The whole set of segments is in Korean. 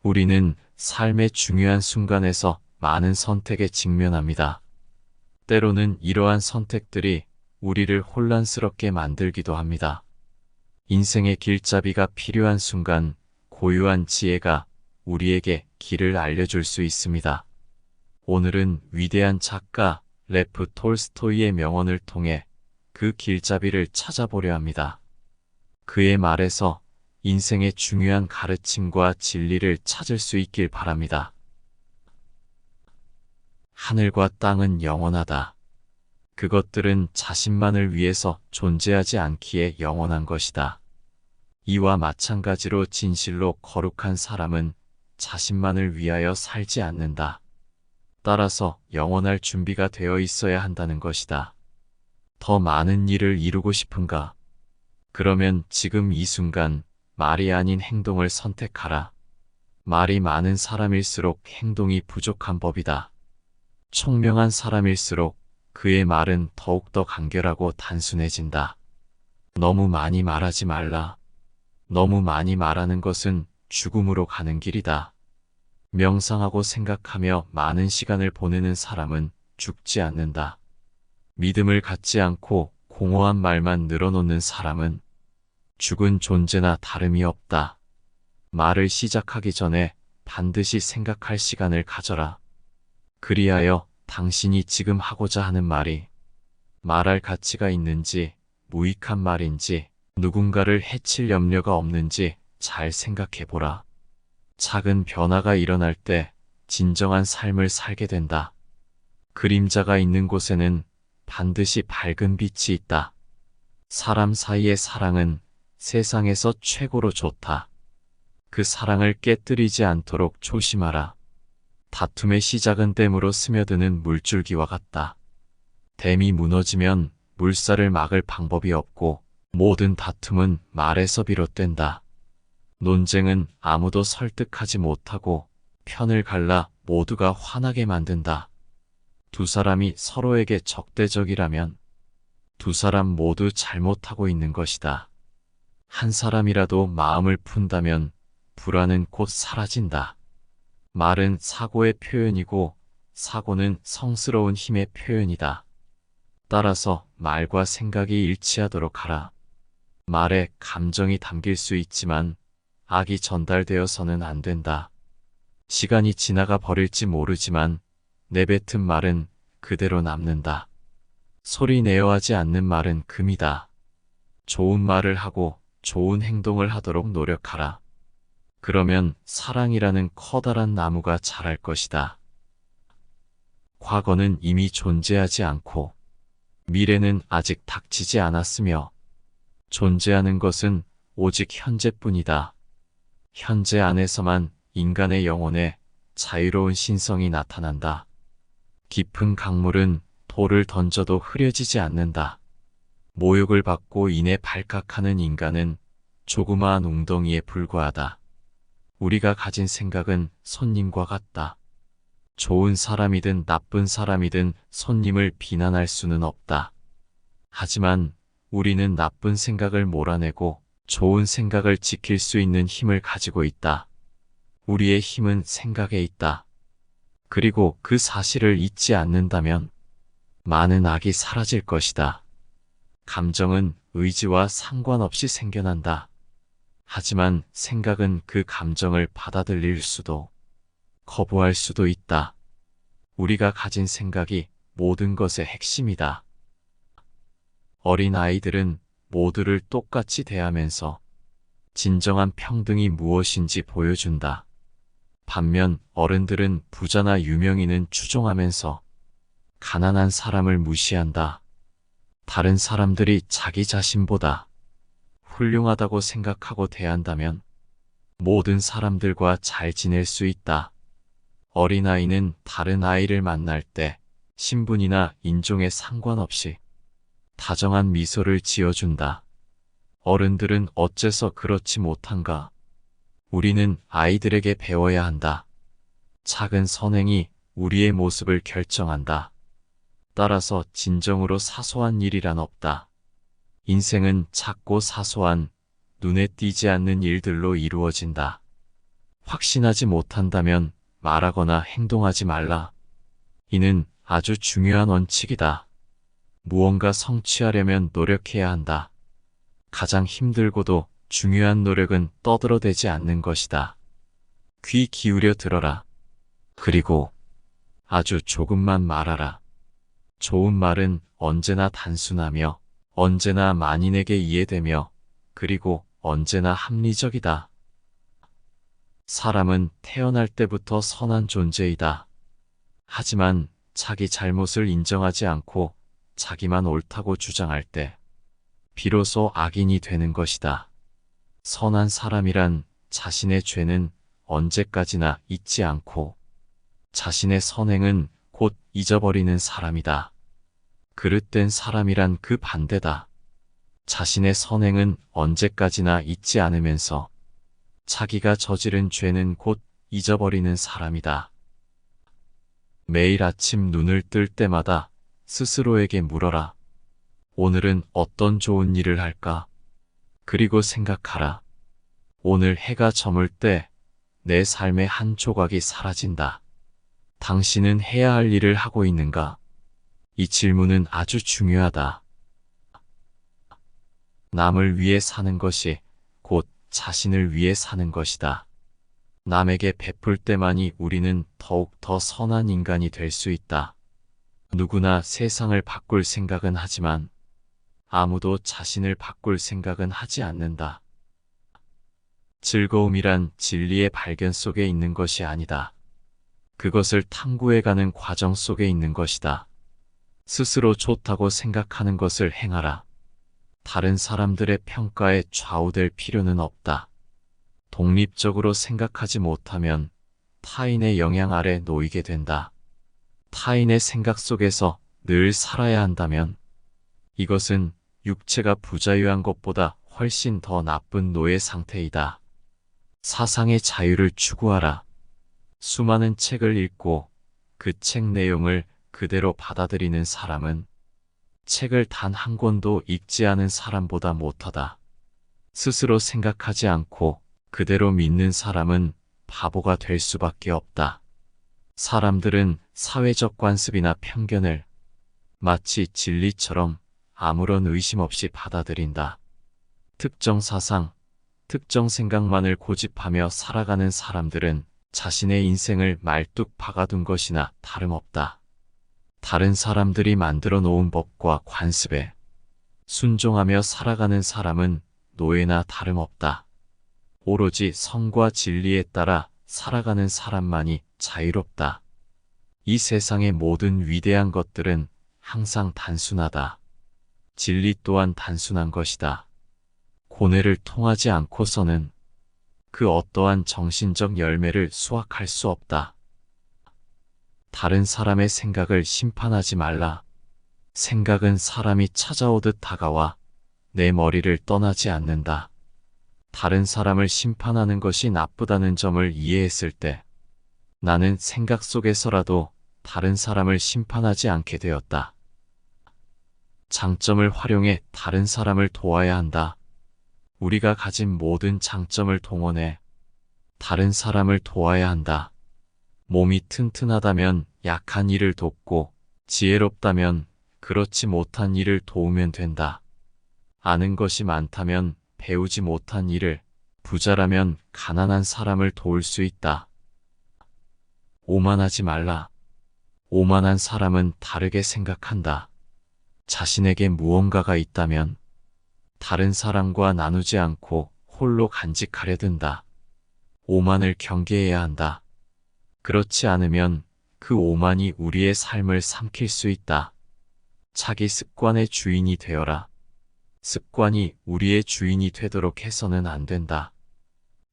우리는 삶의 중요한 순간에서 많은 선택에 직면합니다. 때로는 이러한 선택들이 우리를 혼란스럽게 만들기도 합니다. 인생의 길잡이가 필요한 순간 고유한 지혜가 우리에게 길을 알려줄 수 있습니다. 오늘은 위대한 작가 레프 톨스토이의 명언을 통해 그 길잡이를 찾아보려 합니다. 그의 말에서 인생의 중요한 가르침과 진리를 찾을 수 있길 바랍니다. 하늘과 땅은 영원하다. 그것들은 자신만을 위해서 존재하지 않기에 영원한 것이다. 이와 마찬가지로 진실로 거룩한 사람은 자신만을 위하여 살지 않는다. 따라서 영원할 준비가 되어 있어야 한다는 것이다. 더 많은 일을 이루고 싶은가? 그러면 지금 이 순간 말이 아닌 행동을 선택하라. 말이 많은 사람일수록 행동이 부족한 법이다. 총명한 사람일수록 그의 말은 더욱더 간결하고 단순해진다. 너무 많이 말하지 말라. 너무 많이 말하는 것은 죽음으로 가는 길이다. 명상하고 생각하며 많은 시간을 보내는 사람은 죽지 않는다. 믿음을 갖지 않고 공허한 말만 늘어놓는 사람은 죽은 존재나 다름이 없다. 말을 시작하기 전에 반드시 생각할 시간을 가져라. 그리하여 당신이 지금 하고자 하는 말이 말할 가치가 있는지, 무익한 말인지, 누군가를 해칠 염려가 없는지 잘 생각해보라. 작은 변화가 일어날 때 진정한 삶을 살게 된다. 그림자가 있는 곳에는 반드시 밝은 빛이 있다. 사람 사이의 사랑은 세상에서 최고로 좋다. 그 사랑을 깨뜨리지 않도록 조심하라. 다툼의 시작은 댐으로 스며드는 물줄기와 같다. 댐이 무너지면 물살을 막을 방법이 없고 모든 다툼은 말에서 비롯된다. 논쟁은 아무도 설득하지 못하고 편을 갈라 모두가 화나게 만든다. 두 사람이 서로에게 적대적이라면 두 사람 모두 잘못하고 있는 것이다. 한 사람이라도 마음을 푼다면 불안은 곧 사라진다. 말은 사고의 표현이고 사고는 성스러운 힘의 표현이다. 따라서 말과 생각이 일치하도록 하라. 말에 감정이 담길 수 있지만 악이 전달되어서는 안 된다. 시간이 지나가 버릴지 모르지만 내뱉은 말은 그대로 남는다. 소리 내어 하지 않는 말은 금이다. 좋은 말을 하고 좋은 행동을 하도록 노력하라. 그러면 사랑이라는 커다란 나무가 자랄 것이다. 과거는 이미 존재하지 않고 미래는 아직 닥치지 않았으며 존재하는 것은 오직 현재뿐이다. 현재 안에서만 인간의 영혼에 자유로운 신성이 나타난다. 깊은 강물은 돌을 던져도 흐려지지 않는다. 모욕을 받고 인해 발칵하는 인간은 조그마한 웅덩이에 불과하다. 우리가 가진 생각은 손님과 같다. 좋은 사람이든 나쁜 사람이든 손님을 비난할 수는 없다. 하지만 우리는 나쁜 생각을 몰아내고 좋은 생각을 지킬 수 있는 힘을 가지고 있다. 우리의 힘은 생각에 있다. 그리고 그 사실을 잊지 않는다면 많은 악이 사라질 것이다. 감정은 의지와 상관없이 생겨난다. 하지만 생각은 그 감정을 받아들일 수도 거부할 수도 있다. 우리가 가진 생각이 모든 것의 핵심이다. 어린 아이들은 모두를 똑같이 대하면서 진정한 평등이 무엇인지 보여준다. 반면 어른들은 부자나 유명인은 추종하면서 가난한 사람을 무시한다. 다른 사람들이 자기 자신보다 훌륭하다고 생각하고 대한다면 모든 사람들과 잘 지낼 수 있다. 어린아이는 다른 아이를 만날 때 신분이나 인종에 상관없이 다정한 미소를 지어준다. 어른들은 어째서 그렇지 못한가? 우리는 아이들에게 배워야 한다. 작은 선행이 우리의 모습을 결정한다. 따라서 진정으로 사소한 일이란 없다. 인생은 작고 사소한 눈에 띄지 않는 일들로 이루어진다. 확신하지 못한다면 말하거나 행동하지 말라. 이는 아주 중요한 원칙이다. 무언가 성취하려면 노력해야 한다. 가장 힘들고도 중요한 노력은 떠들어대지 않는 것이다. 귀 기울여 들어라. 그리고 아주 조금만 말하라. 좋은 말은 언제나 단순하며 언제나 만인에게 이해되며 그리고 언제나 합리적이다. 사람은 태어날 때부터 선한 존재이다. 하지만 자기 잘못을 인정하지 않고 자기만 옳다고 주장할 때 비로소 악인이 되는 것이다. 선한 사람이란 자신의 죄는 언제까지나 잊지 않고 자신의 선행은 곧 잊어버리는 사람이다. 그릇된 사람이란 그 반대다. 자신의 선행은 언제까지나 잊지 않으면서 자기가 저지른 죄는 곧 잊어버리는 사람이다. 매일 아침 눈을 뜰 때마다 스스로에게 물어라. 오늘은 어떤 좋은 일을 할까? 그리고 생각하라. 오늘 해가 저물 때 내 삶의 한 조각이 사라진다. 당신은 해야 할 일을 하고 있는가? 이 질문은 아주 중요하다. 남을 위해 사는 것이 곧 자신을 위해 사는 것이다. 남에게 베풀 때만이 우리는 더욱 더 선한 인간이 될 수 있다. 누구나 세상을 바꿀 생각은 하지만 아무도 자신을 바꿀 생각은 하지 않는다. 즐거움이란 진리의 발견 속에 있는 것이 아니다. 그것을 탐구해가는 과정 속에 있는 것이다. 스스로 좋다고 생각하는 것을 행하라. 다른 사람들의 평가에 좌우될 필요는 없다. 독립적으로 생각하지 못하면 타인의 영향 아래 놓이게 된다. 타인의 생각 속에서 늘 살아야 한다면 이것은 육체가 부자유한 것보다 훨씬 더 나쁜 노예 상태이다. 사상의 자유를 추구하라. 수많은 책을 읽고 그 책 내용을 그대로 받아들이는 사람은 책을 단 한 권도 읽지 않은 사람보다 못하다. 스스로 생각하지 않고 그대로 믿는 사람은 바보가 될 수밖에 없다. 사람들은 사회적 관습이나 편견을 마치 진리처럼 아무런 의심 없이 받아들인다. 특정 사상, 특정 생각만을 고집하며 살아가는 사람들은 자신의 인생을 말뚝 박아둔 것이나 다름없다. 다른 사람들이 만들어 놓은 법과 관습에 순종하며 살아가는 사람은 노예나 다름없다. 오로지 성과 진리에 따라 살아가는 사람만이 자유롭다. 이 세상의 모든 위대한 것들은 항상 단순하다. 진리 또한 단순한 것이다. 고뇌를 통하지 않고서는 그 어떠한 정신적 열매를 수확할 수 없다. 다른 사람의 생각을 심판하지 말라. 생각은 사람이 찾아오듯 다가와 내 머리를 떠나지 않는다. 다른 사람을 심판하는 것이 나쁘다는 점을 이해했을 때 나는 생각 속에서라도 다른 사람을 심판하지 않게 되었다. 장점을 활용해 다른 사람을 도와야 한다. 우리가 가진 모든 장점을 동원해 다른 사람을 도와야 한다. 몸이 튼튼하다면 약한 이를 돕고 지혜롭다면 그렇지 못한 이를 도우면 된다. 아는 것이 많다면 배우지 못한 일을, 부자라면 가난한 사람을 도울 수 있다. 오만하지 말라. 오만한 사람은 다르게 생각한다. 자신에게 무언가가 있다면 다른 사람과 나누지 않고 홀로 간직하려 든다. 오만을 경계해야 한다. 그렇지 않으면 그 오만이 우리의 삶을 삼킬 수 있다. 자기 습관의 주인이 되어라. 습관이 우리의 주인이 되도록 해서는 안 된다.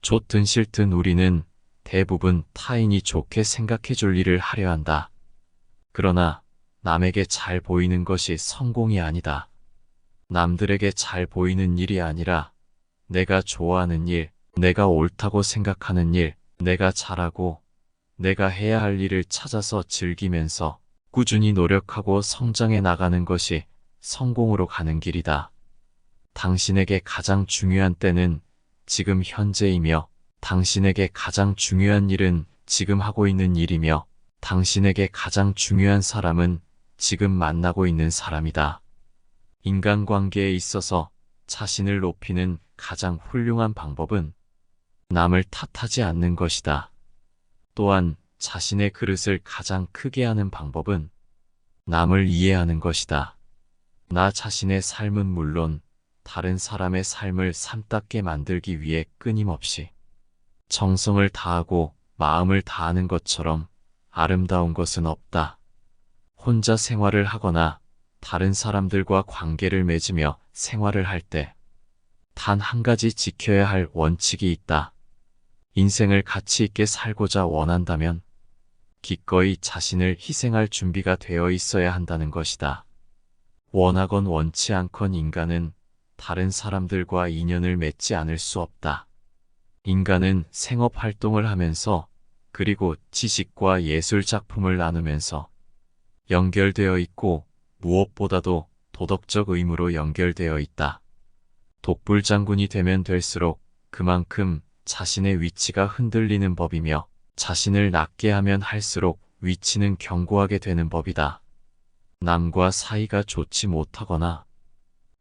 좋든 싫든 우리는 대부분 타인이 좋게 생각해 줄 일을 하려 한다. 그러나 남에게 잘 보이는 것이 성공이 아니다. 남들에게 잘 보이는 일이 아니라 내가 좋아하는 일, 내가 옳다고 생각하는 일, 내가 잘하고 내가 해야 할 일을 찾아서 즐기면서 꾸준히 노력하고 성장해 나가는 것이 성공으로 가는 길이다. 당신에게 가장 중요한 때는 지금 현재이며 당신에게 가장 중요한 일은 지금 하고 있는 일이며 당신에게 가장 중요한 사람은 지금 만나고 있는 사람이다. 인간관계에 있어서 자신을 높이는 가장 훌륭한 방법은 남을 탓하지 않는 것이다. 또한 자신의 그릇을 가장 크게 하는 방법은 남을 이해하는 것이다. 나 자신의 삶은 물론 다른 사람의 삶을 삶답게 만들기 위해 끊임없이 정성을 다하고 마음을 다하는 것처럼 아름다운 것은 없다. 혼자 생활을 하거나 다른 사람들과 관계를 맺으며 생활을 할 때 단 한 가지 지켜야 할 원칙이 있다. 인생을 가치 있게 살고자 원한다면 기꺼이 자신을 희생할 준비가 되어 있어야 한다는 것이다. 원하건 원치 않건 인간은 다른 사람들과 인연을 맺지 않을 수 없다. 인간은 생업 활동을 하면서 그리고 지식과 예술 작품을 나누면서 연결되어 있고 무엇보다도 도덕적 의무로 연결되어 있다. 독불장군이 되면 될수록 그만큼 자신의 위치가 흔들리는 법이며 자신을 낮게 하면 할수록 위치는 견고하게 되는 법이다. 남과 사이가 좋지 못하거나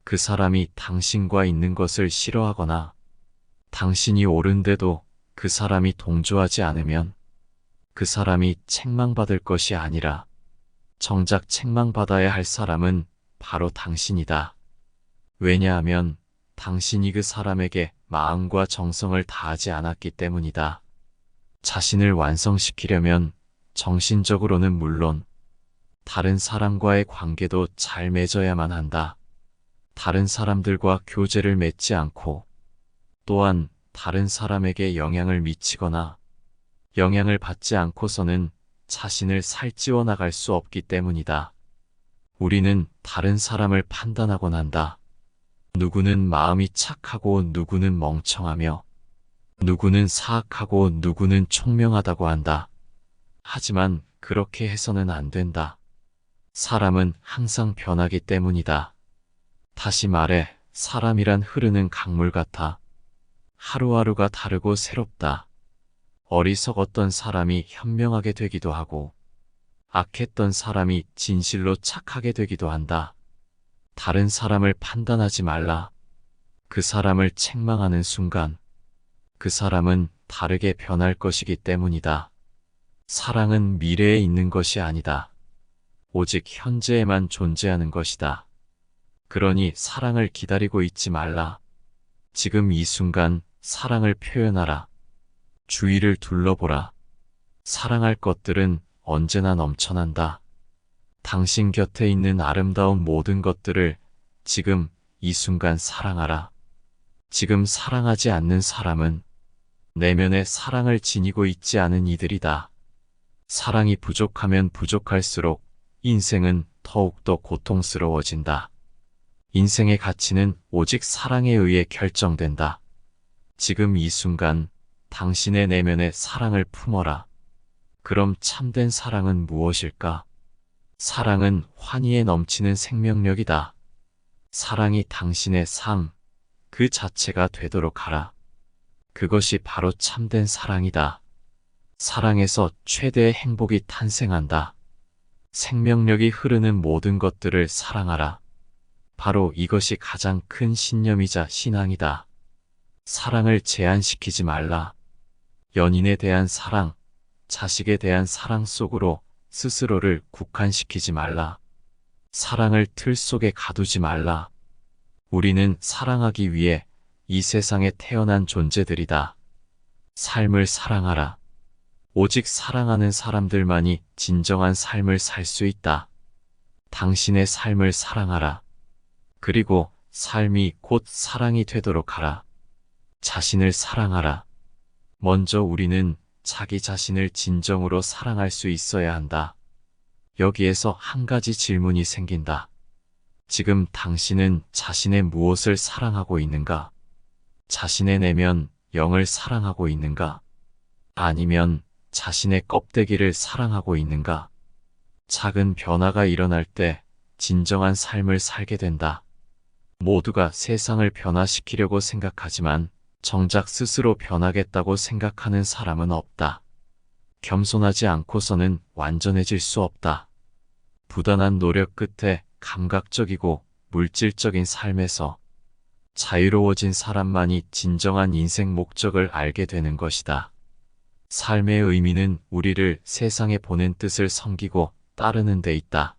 그 사람이 당신과 있는 것을 싫어하거나 당신이 옳은데도 그 사람이 동조하지 않으면 그 사람이 책망받을 것이 아니라 정작 책망받아야 할 사람은 바로 당신이다. 왜냐하면 당신이 그 사람에게 마음과 정성을 다하지 않았기 때문이다. 자신을 완성시키려면 정신적으로는 물론 다른 사람과의 관계도 잘 맺어야만 한다. 다른 사람들과 교제를 맺지 않고 또한 다른 사람에게 영향을 미치거나 영향을 받지 않고서는 자신을 살찌워 나갈 수 없기 때문이다. 우리는 다른 사람을 판단하곤 한다. 누구는 마음이 착하고 누구는 멍청하며 누구는 사악하고 누구는 총명하다고 한다. 하지만 그렇게 해서는 안 된다. 사람은 항상 변하기 때문이다. 다시 말해 사람이란 흐르는 강물 같아. 하루하루가 다르고 새롭다. 어리석었던 사람이 현명하게 되기도 하고 악했던 사람이 진실로 착하게 되기도 한다. 다른 사람을 판단하지 말라. 그 사람을 책망하는 순간 그 사람은 다르게 변할 것이기 때문이다. 사랑은 미래에 있는 것이 아니다. 오직 현재에만 존재하는 것이다. 그러니 사랑을 기다리고 있지 말라. 지금 이 순간 사랑을 표현하라. 주위를 둘러보라. 사랑할 것들은 언제나 넘쳐난다. 당신 곁에 있는 아름다운 모든 것들을 지금 이 순간 사랑하라. 지금 사랑하지 않는 사람은 내면에 사랑을 지니고 있지 않은 이들이다. 사랑이 부족하면 부족할수록 인생은 더욱더 고통스러워진다. 인생의 가치는 오직 사랑에 의해 결정된다. 지금 이 순간 당신의 내면에 사랑을 품어라. 그럼 참된 사랑은 무엇일까? 사랑은 환희에 넘치는 생명력이다. 사랑이 당신의 삶, 그 자체가 되도록 하라. 그것이 바로 참된 사랑이다. 사랑에서 최대의 행복이 탄생한다. 생명력이 흐르는 모든 것들을 사랑하라. 바로 이것이 가장 큰 신념이자 신앙이다. 사랑을 제한시키지 말라. 연인에 대한 사랑, 자식에 대한 사랑 속으로 스스로를 국한시키지 말라. 사랑을 틀 속에 가두지 말라. 우리는 사랑하기 위해 이 세상에 태어난 존재들이다. 삶을 사랑하라. 오직 사랑하는 사람들만이 진정한 삶을 살 수 있다. 당신의 삶을 사랑하라. 그리고 삶이 곧 사랑이 되도록 하라. 자신을 사랑하라. 먼저 우리는 자기 자신을 진정으로 사랑할 수 있어야 한다. 여기에서 한 가지 질문이 생긴다. 지금 당신은 자신의 무엇을 사랑하고 있는가? 자신의 내면, 영을 사랑하고 있는가? 아니면 자신의 껍데기를 사랑하고 있는가? 작은 변화가 일어날 때 진정한 삶을 살게 된다. 모두가 세상을 변화시키려고 생각하지만 정작 스스로 변하겠다고 생각하는 사람은 없다. 겸손하지 않고서는 완전해질 수 없다. 부단한 노력 끝에 감각적이고 물질적인 삶에서 자유로워진 사람만이 진정한 인생 목적을 알게 되는 것이다. 삶의 의미는 우리를 세상에 보낸 뜻을 섬기고 따르는 데 있다.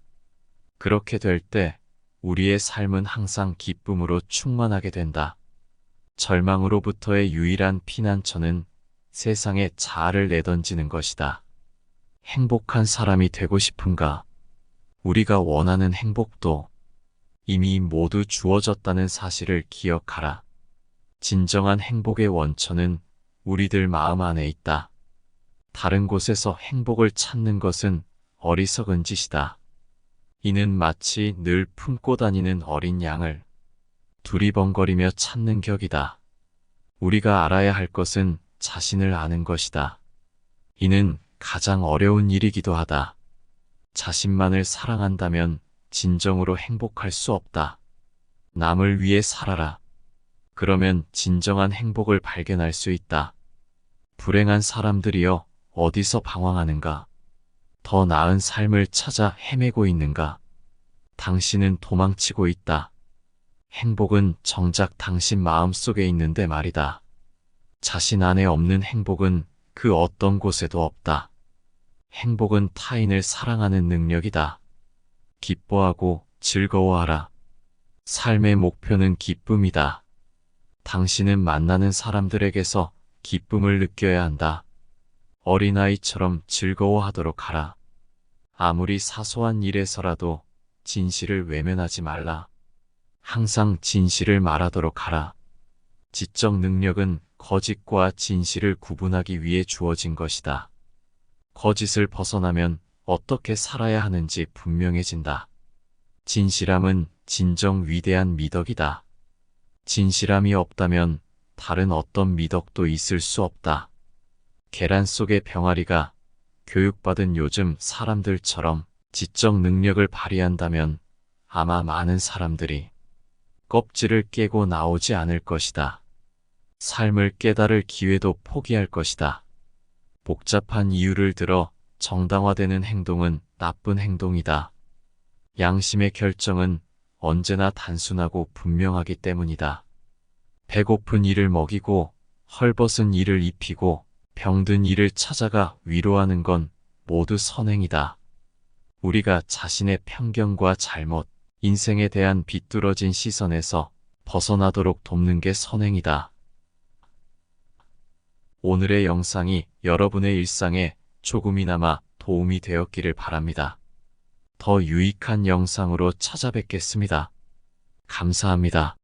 그렇게 될 때 우리의 삶은 항상 기쁨으로 충만하게 된다. 절망으로부터의 유일한 피난처는 세상에 자아를 내던지는 것이다. 행복한 사람이 되고 싶은가? 우리가 원하는 행복도 이미 모두 주어졌다는 사실을 기억하라. 진정한 행복의 원천은 우리들 마음 안에 있다. 다른 곳에서 행복을 찾는 것은 어리석은 짓이다. 이는 마치 늘 품고 다니는 어린 양을 두리번거리며 찾는 격이다. 우리가 알아야 할 것은 자신을 아는 것이다. 이는 가장 어려운 일이기도 하다. 자신만을 사랑한다면 진정으로 행복할 수 없다. 남을 위해 살아라. 그러면 진정한 행복을 발견할 수 있다. 불행한 사람들이여 어디서 방황하는가? 더 나은 삶을 찾아 헤매고 있는가? 당신은 도망치고 있다. 행복은 정작 당신 마음속에 있는데 말이다. 자신 안에 없는 행복은 그 어떤 곳에도 없다. 행복은 타인을 사랑하는 능력이다. 기뻐하고 즐거워하라. 삶의 목표는 기쁨이다. 당신은 만나는 사람들에게서 기쁨을 느껴야 한다. 어린아이처럼 즐거워하도록 하라. 아무리 사소한 일에서라도 진실을 외면하지 말라. 항상 진실을 말하도록 하라. 지적 능력은 거짓과 진실을 구분하기 위해 주어진 것이다. 거짓을 벗어나면 어떻게 살아야 하는지 분명해진다. 진실함은 진정 위대한 미덕이다. 진실함이 없다면 다른 어떤 미덕도 있을 수 없다. 계란 속의 병아리가 교육받은 요즘 사람들처럼 지적 능력을 발휘한다면 아마 많은 사람들이 껍질을 깨고 나오지 않을 것이다. 삶을 깨달을 기회도 포기할 것이다. 복잡한 이유를 들어 정당화되는 행동은 나쁜 행동이다. 양심의 결정은 언제나 단순하고 분명하기 때문이다. 배고픈 이를 먹이고 헐벗은 이를 입히고 병든 이를 찾아가 위로하는 건 모두 선행이다. 우리가 자신의 편견과 잘못, 인생에 대한 비뚤어진 시선에서 벗어나도록 돕는 게 선행이다. 오늘의 영상이 여러분의 일상에 조금이나마 도움이 되었기를 바랍니다. 더 유익한 영상으로 찾아뵙겠습니다. 감사합니다.